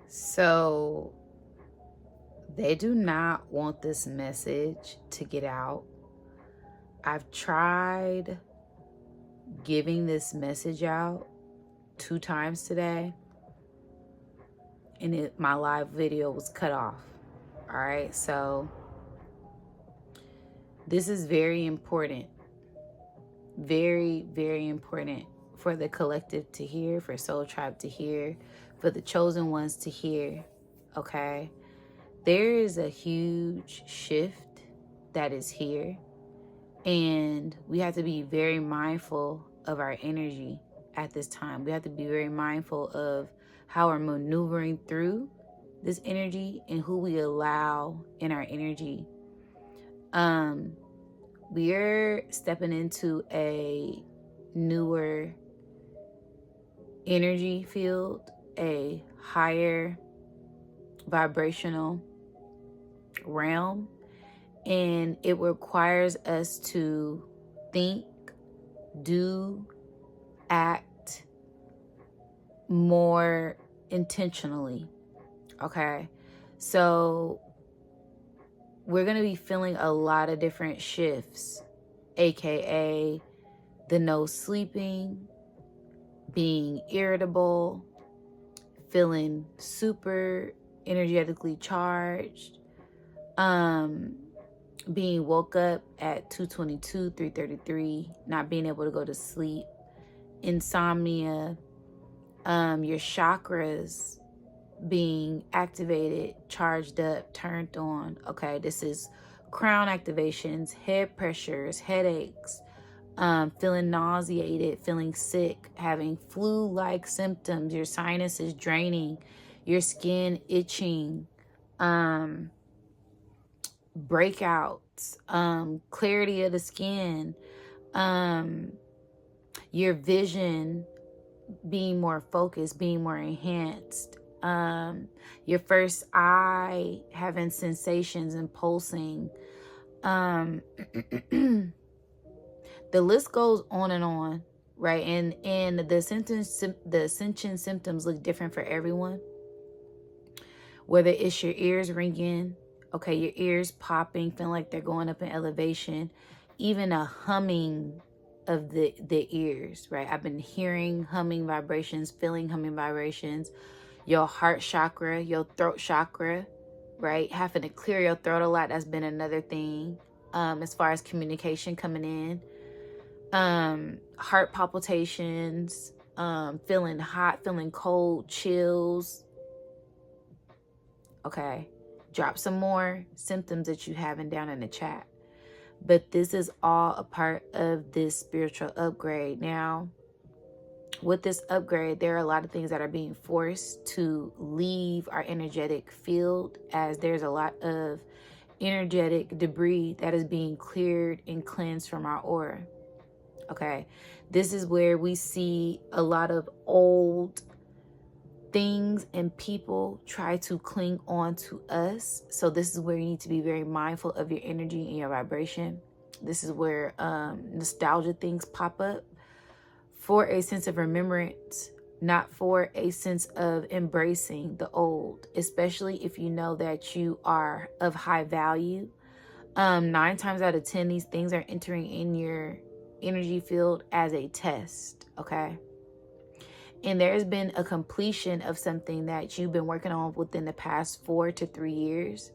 So they do not want this message to get out. I've tried giving this message out 2 times today, and my live video was cut off. All right, so this is very important. Very, very important for the collective to hear, for Soul Tribe to hear, for the chosen ones to hear. Okay, there is a huge shift that is here, and we have to be very mindful of our energy at this time. We have to be very mindful of how we're maneuvering through this energy and who we allow in our energy. We're stepping into a newer energy field, a higher vibrational realm, and it requires us to think, do, act more intentionally. Okay, so we're going to be feeling a lot of different shifts, aka the no sleeping, being irritable, feeling super energetically charged, being woke up at 2:22, 3:33, not being able to go to sleep, insomnia, your chakras being activated, charged up, turned on. Okay, this is crown activations, head pressures, headaches, feeling nauseated, feeling sick, having flu-like symptoms, your sinuses draining, your skin itching, breakouts, clarity of the skin, your vision being more focused, being more enhanced, your first eye having sensations and pulsing. The list goes on and on, right? And the ascension symptoms look different for everyone. Whether it's your ears ringing, okay, your ears popping, feeling like they're going up in elevation, even a humming of the ears, right? I've been hearing humming vibrations, feeling humming vibrations. Your heart chakra, your throat chakra, right? Having to clear your throat a lot, that's been another thing. As far as communication coming in. Heart palpitations, feeling hot, feeling cold, chills. Okay, drop some more symptoms that you haven't down in the chat. But this is all a part of this spiritual upgrade. Now, with this upgrade, there are a lot of things that are being forced to leave our energetic field, as there's a lot of energetic debris that is being cleared and cleansed from our aura. Okay, this is where we see a lot of old things and people try to cling on to us. So this is where you need to be very mindful of your energy and your vibration. This is where nostalgia things pop up for a sense of remembrance, not for a sense of embracing the old, especially if you know that you are of high value. 9 times out of 10, these things are entering in your energy field as a test, okay? And there's been a completion of something that you've been working on within the past 4 to 3 years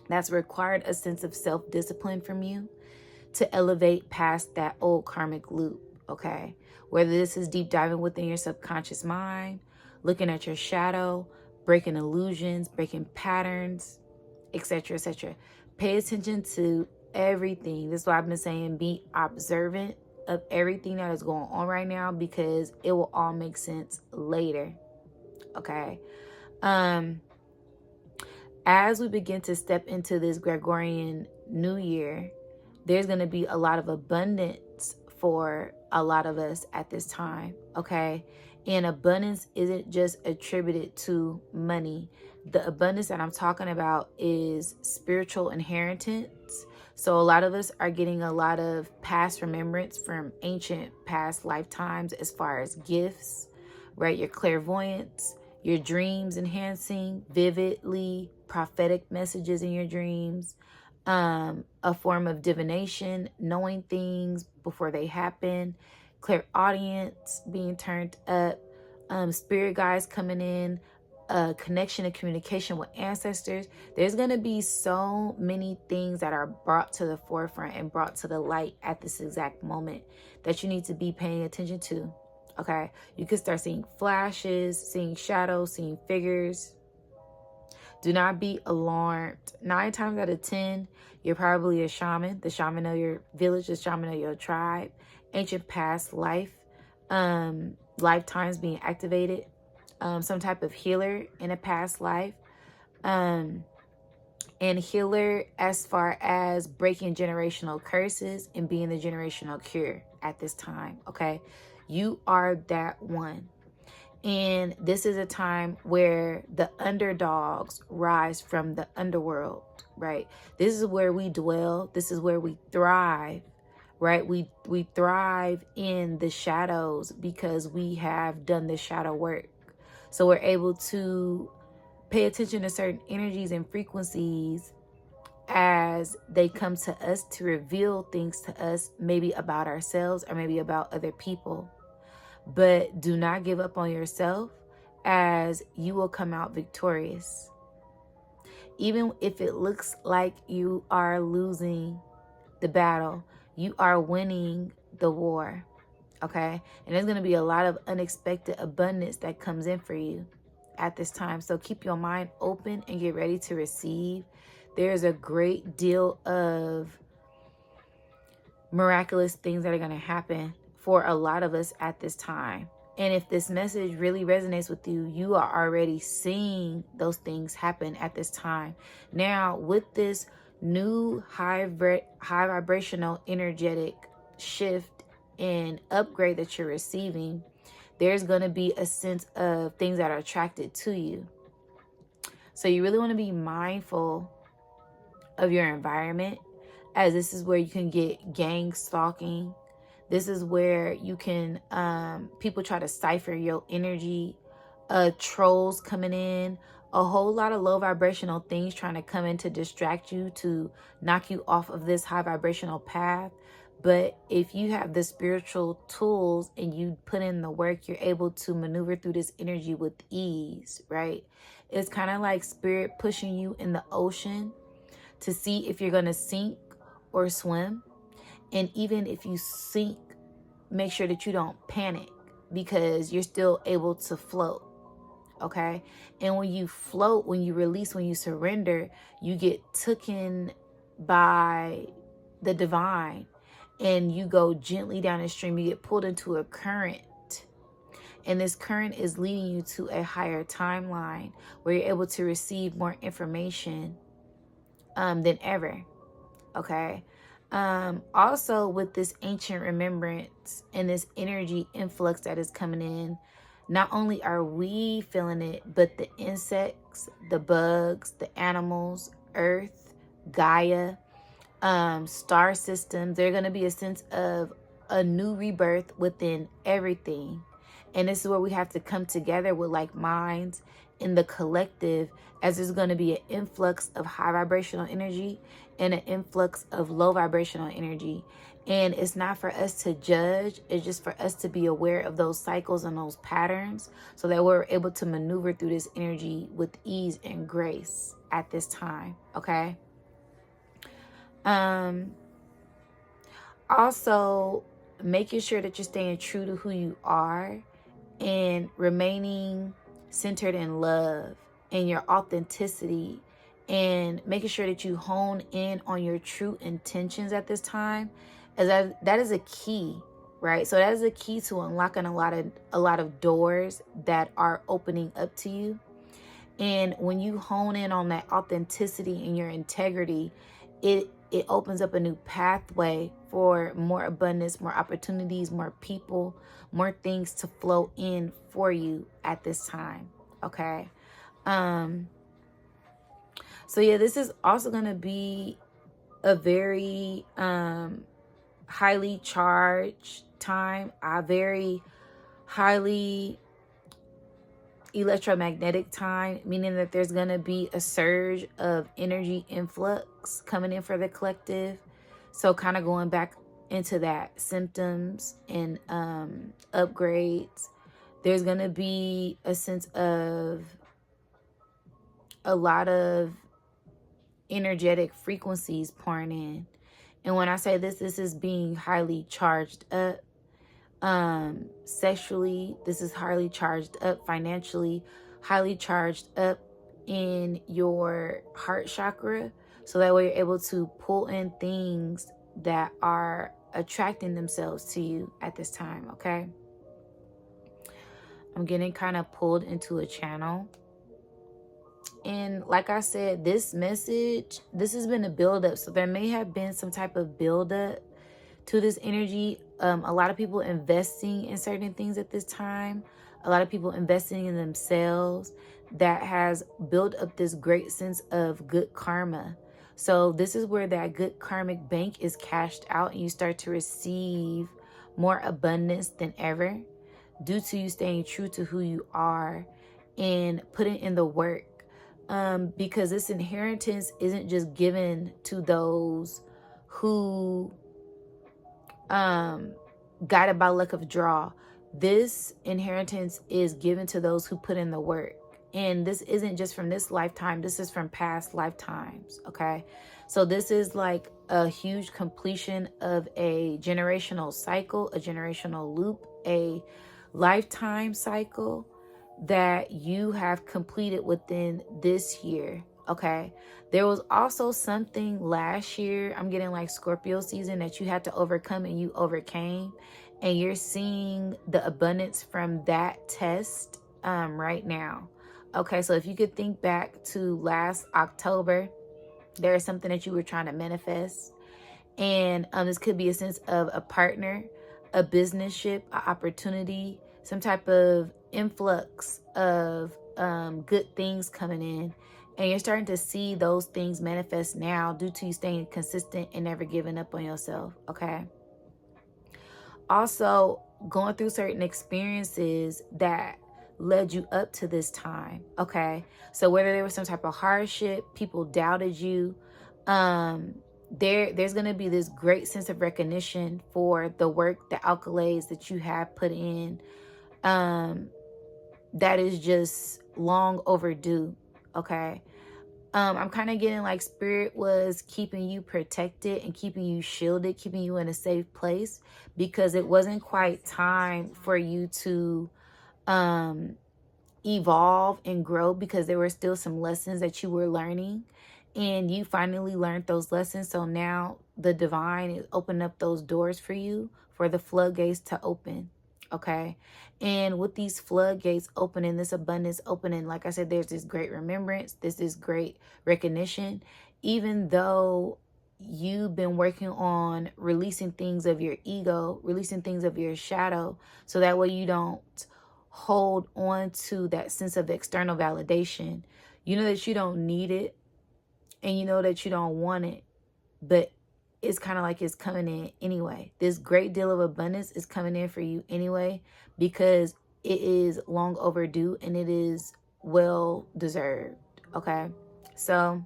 that's required a sense of self-discipline from you to elevate past that old karmic loop, okay? Whether this is deep diving within your subconscious mind, looking at your shadow, breaking illusions, breaking patterns, etc., etc. Pay attention to everything. This is why I've been saying be observant of everything that is going on right now, because it will all make sense later. Okay. As we begin to step into this Gregorian New Year, there's going to be a lot of abundance for a lot of us at this time. Okay. And abundance isn't just attributed to money. The abundance that I'm talking about is spiritual inheritance. So a lot of us are getting a lot of past remembrance from ancient past lifetimes as far as gifts, right? Your clairvoyance, your dreams enhancing, vividly prophetic messages in your dreams, a form of divination, knowing things before they happen, clairaudience being turned up, spirit guides coming in, a connection and communication with ancestors. There's going to be so many things that are brought to the forefront and brought to the light at this exact moment that you need to be paying attention to. Okay, you can start seeing flashes, seeing shadows, seeing figures. Do not be alarmed. 9 times out of 10, you're probably a shaman. The shaman of your village, the shaman of your tribe. Ancient past life, lifetimes being activated. Some type of healer in a past life. And healer as far as breaking generational curses and being the generational cure at this time. Okay, you are that one. And this is a time where the underdogs rise from the underworld, right? This is where we dwell. This is where we thrive, right? We thrive in the shadows because we have done the shadow work. So we're able to pay attention to certain energies and frequencies as they come to us to reveal things to us, maybe about ourselves or maybe about other people. But do not give up on yourself, as you will come out victorious. Even if it looks like you are losing the battle, you are winning the war. Okay? And there's going to be a lot of unexpected abundance that comes in for you at this time. So keep your mind open and get ready to receive. There's a great deal of miraculous things that are going to happen for a lot of us at this time. And if this message really resonates with you, you are already seeing those things happen at this time. Now, with this new high vibrational energetic shift and upgrade that you're receiving, there's going to be a sense of things that are attracted to you. So you really want to be mindful of your environment, as this is where you can get gang stalking. This is where you can, people try to cipher your energy, trolls coming in, a whole lot of low vibrational things trying to come in to distract you, to knock you off of this high vibrational path. But if you have the spiritual tools and you put in the work, you're able to maneuver through this energy with ease, right? It's kind of like spirit pushing you in the ocean to see if you're going to sink or swim. And even if you sink, make sure that you don't panic, because you're still able to float. Okay? And when you float, when you release, when you surrender, you get taken by the divine and you go gently down the stream. You get pulled into a current. And this current is leading you to a higher timeline where you're able to receive more information than ever. Okay? Also, with this ancient remembrance and this energy influx that is coming in, not only are we feeling it, but the insects, the bugs, the animals, Earth, Gaia, star systems, there's going to be a sense of a new rebirth within everything. And this is where we have to come together with like minds in the collective, as there's going to be an influx of high vibrational energy and an influx of low vibrational energy. And it's not for us to judge. It's just for us to be aware of those cycles and those patterns so that we're able to maneuver through this energy with ease and grace at this time. Okay. Also, making sure that you're staying true to who you are and remaining centered in love and your authenticity, and making sure that you hone in on your true intentions at this time, as that is a key, right? So that is a key to unlocking a lot of doors that are opening up to you. And when you hone in on that authenticity and your integrity, it opens up a new pathway for more abundance, more opportunities, more people, more things to flow in for you at this time. Okay. So yeah, this is also going to be a very highly charged time, a very highly electromagnetic time, meaning that there's going to be a surge of energy influx coming in for the collective. So kind of going back into that symptoms and upgrades. There's going to be a sense of a lot of energetic frequencies pouring in. And when I say this is being highly charged up. Sexually, this is highly charged up. Financially, highly charged up in your heart chakra, so that way you're able to pull in things that are attracting themselves to you at this time. Okay, I'm getting kind of pulled into a channel, and like I said, this message, this has been a build up, so there may have been some type of build up to this energy. A lot of people investing in certain things at this time, a lot of people investing in themselves, that has built up this great sense of good karma. So this is where that good karmic bank is cashed out, and you start to receive more abundance than ever due to you staying true to who you are and putting in the work. Because this inheritance isn't just given to those who guided by luck of draw. This inheritance is given to those who put in the work. And this isn't just from this lifetime, this is from past lifetimes. Okay, so this is like a huge completion of a generational cycle, a generational loop, a lifetime cycle that you have completed within this year. Okay, there was also something last year, I'm getting like Scorpio season, that you had to overcome and you overcame, and you're seeing the abundance from that test right now. Okay, so if you could think back to last October, there is something that you were trying to manifest, and this could be a sense of a partner, a business ship, an opportunity, some type of influx of good things coming in. And you're starting to see those things manifest now due to you staying consistent and never giving up on yourself. Okay. Also, going through certain experiences that led you up to this time. Okay. So whether there was some type of hardship, people doubted you, there's going to be this great sense of recognition for the work, the accolades that you have put in, that is just long overdue. Okay. I'm kind of getting like spirit was keeping you protected and keeping you shielded, keeping you in a safe place, because it wasn't quite time for you to evolve and grow, because there were still some lessons that you were learning, and you finally learned those lessons. So now the divine is opening up those doors for you, for the floodgates to open. Okay. And with these floodgates opening, this abundance opening, like I said, there's this great remembrance, this is great recognition. Even though you've been working on releasing things of your ego, releasing things of your shadow, so that way you don't hold on to that sense of external validation. You know that you don't need it, and you know that you don't want it, but it's kind of like it's coming in anyway. This great deal of abundance is coming in for you anyway, because it is long overdue and it is well deserved. Okay. So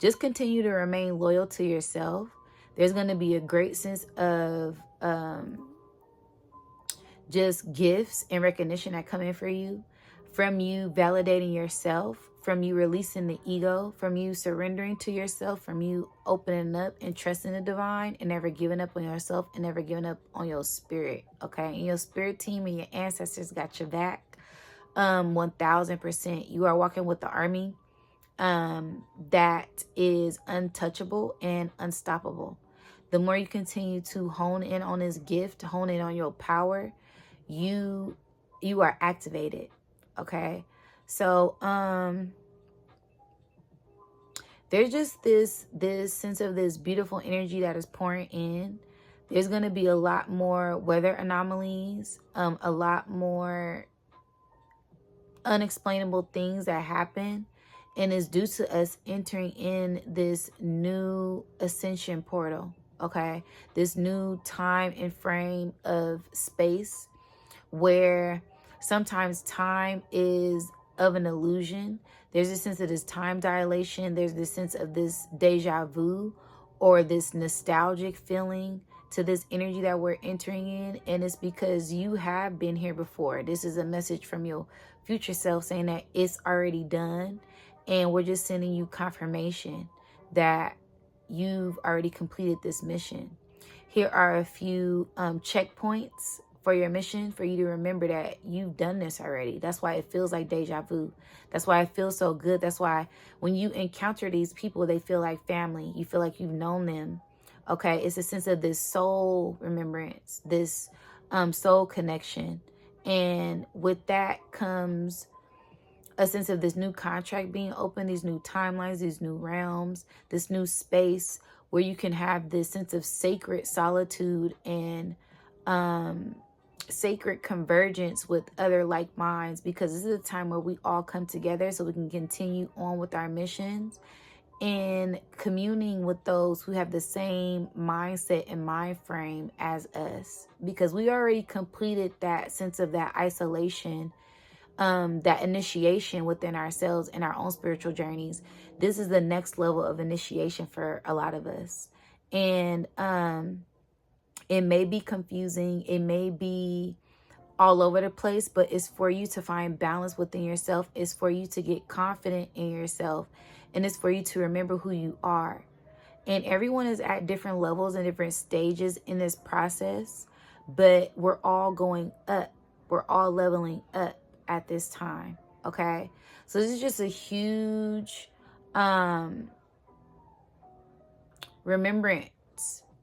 just continue to remain loyal to yourself. There's going to be a great sense of just gifts and recognition that come in for you, from you validating yourself, from you releasing the ego, from you surrendering to yourself, from you opening up and trusting the divine and never giving up on yourself and never giving up on your spirit. Okay. And your spirit team and your ancestors got your back. 1000%. You are walking with the army that is untouchable and unstoppable. The more you continue to hone in on this gift, hone in on your power, you are activated. Okay. So there's just this sense of this beautiful energy that is pouring in. There's going to be a lot more weather anomalies, a lot more unexplainable things that happen, and it's due to us entering in this new ascension portal. Okay, this new time and frame of space where Sometimes time is of an illusion. There's a sense of this time dilation. There's this sense of this deja vu or this nostalgic feeling to this energy that we're entering in. And it's because you have been here before. This is a message from your future self saying that it's already done. And we're just sending you confirmation that you've already completed this mission. Here are a few checkpoints for your mission, for you to remember that you've done this already. That's why it feels like deja vu. That's why it feels so good. That's why when you encounter these people, they feel like family. You feel like you've known them. Okay, it's a sense of this soul remembrance, this soul connection. And with that comes a sense of this new contract being open, these new timelines, these new realms, this new space where you can have this sense of sacred solitude and sacred convergence with other like minds, because this is a time where we all come together so we can continue on with our missions and communing with those who have the same mindset and mind frame as us, because we already completed that sense of that isolation, that initiation within ourselves and our own spiritual journeys. This is the next level of initiation for a lot of us. And it may be confusing, it may be all over the place, but it's for you to find balance within yourself. It's for you to get confident in yourself, and it's for you to remember who you are. And everyone is at different levels and different stages in this process, but we're all going up. We're all leveling up at this time. Okay, so this is just a huge remembrance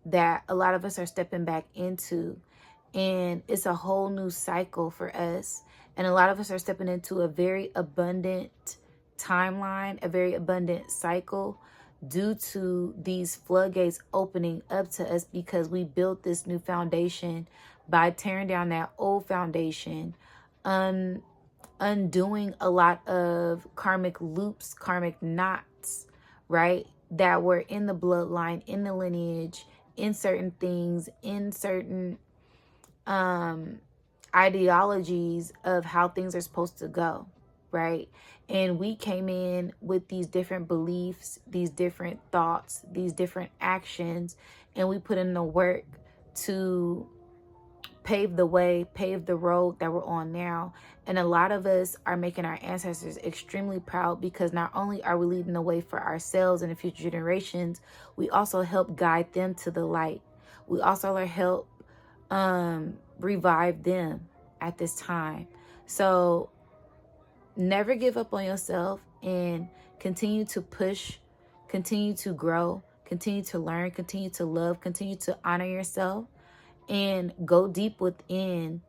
that a lot of us are stepping back into, and it's a whole new cycle for us. And a lot of us are stepping into a very abundant timeline, a very abundant cycle, due to these floodgates opening up to us, because we built this new foundation by tearing down that old foundation, undoing a lot of karmic loops, karmic knots, right? That were in the bloodline, in the lineage, in certain things, in certain ideologies of how things are supposed to go, right? And we came in with these different beliefs, these different thoughts, these different actions, and we put in the work to pave the way, pave the road that we're on now. And a lot of us are making our ancestors extremely proud, because not only are we leading the way for ourselves and the future generations, we also help guide them to the light. We also help revive them at this time. So never give up on yourself, and continue to push, continue to grow, continue to learn, continue to love, continue to honor yourself, and go deep within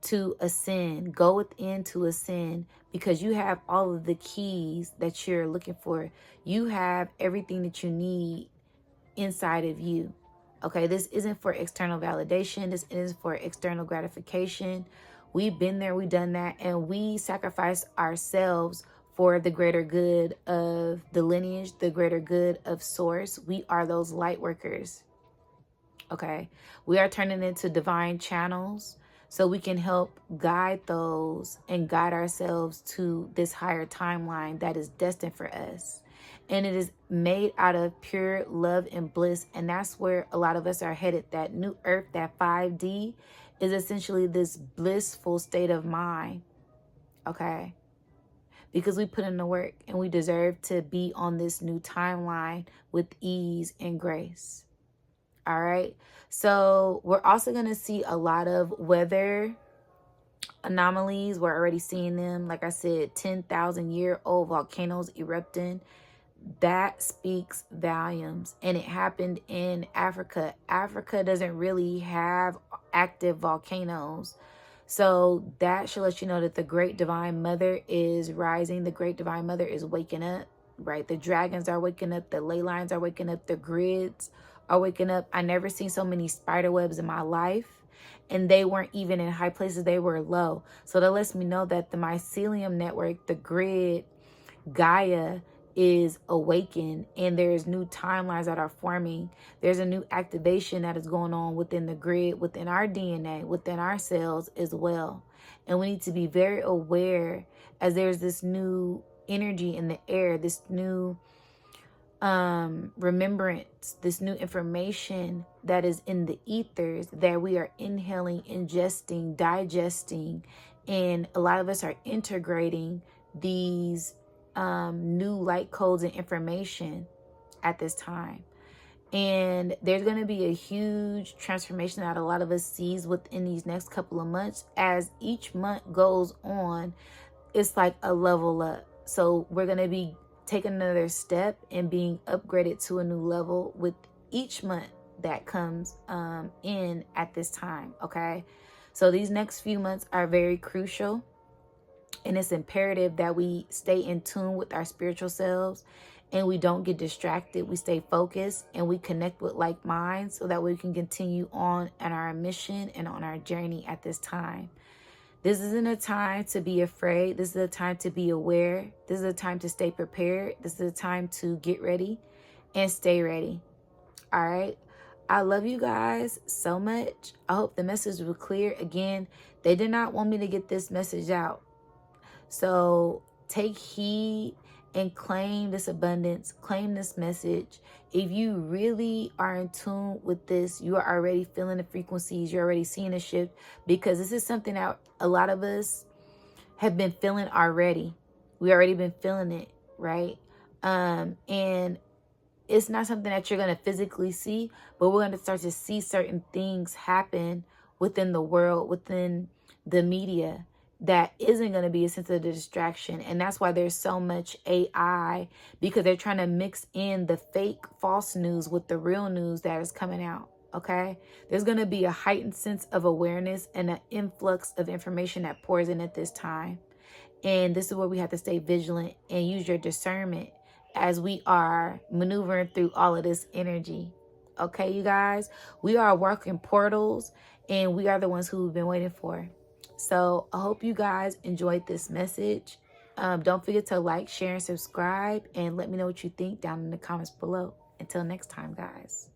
to ascend. Go within to ascend, because you have all of the keys that you're looking for. You have everything that you need inside of you. Okay, this isn't for external validation. This isn't for external gratification. We've been there, we've done that, and we sacrifice ourselves for the greater good of the lineage, the greater good of source. We are those light workers. Okay, we are turning into divine channels so we can help guide those and guide ourselves to this higher timeline that is destined for us. And it is made out of pure love and bliss. And that's where a lot of us are headed. That new earth, that 5D, is essentially this blissful state of mind. Okay, because we put in the work, and we deserve to be on this new timeline with ease and grace. All right, so we're also going to see a lot of weather anomalies. We're already seeing them. Like I said, 10,000-year-old volcanoes erupting. That speaks volumes. And it happened in Africa. Africa doesn't really have active volcanoes. So that should let you know that the Great Divine Mother is rising. The Great Divine Mother is waking up, right? The dragons are waking up. The ley lines are waking up. The grids are waking up. I never seen so many spider webs in my life. And they weren't even in high places. They were low. So that lets me know that the mycelium network, the grid, Gaia, is awakened, and there's new timelines that are forming. There's a new activation that is going on within the grid, within our DNA, within our cells as well. And we need to be very aware, as there's this new energy in the air, this new remembrance, this new information that is in the ethers that we are inhaling, ingesting, digesting, and a lot of us are integrating these new light codes and information at this time. And there's going to be a huge transformation that a lot of us sees within these next couple of months. As each month goes on, it's like a level up. So we're going to be taking another step and being upgraded to a new level with each month that comes in at this time. Okay. So these next few months are very crucial. And it's imperative that we stay in tune with our spiritual selves and we don't get distracted. We stay focused and we connect with like minds so that we can continue on our mission and on our journey at this time. This isn't a time to be afraid. This is a time to be aware. This is a time to stay prepared. This is a time to get ready and stay ready. All right. I love you guys so much. I hope the message was clear. Again, they did not want me to get this message out. So take heed and claim this abundance, claim this message. If you really are in tune with this, you are already feeling the frequencies, you're already seeing a shift, because this is something that a lot of us have been feeling already. We already been feeling it, right? And it's not something that you're going to physically see, but we're going to start to see certain things happen within the world, within the media, that isn't going to be a sense of distraction. And that's why there's so much AI, because they're trying to mix in the fake false news with the real news that is coming out. Okay. There's going to be a heightened sense of awareness and an influx of information that pours in at this time. And this is where we have to stay vigilant and use your discernment as we are maneuvering through all of this energy. Okay, you guys, we are working portals and we are the ones who've been waiting for. So I hope you guys enjoyed this message. Don't forget to like, share, and subscribe, and let me know what you think down in the comments below. Until next time, guys.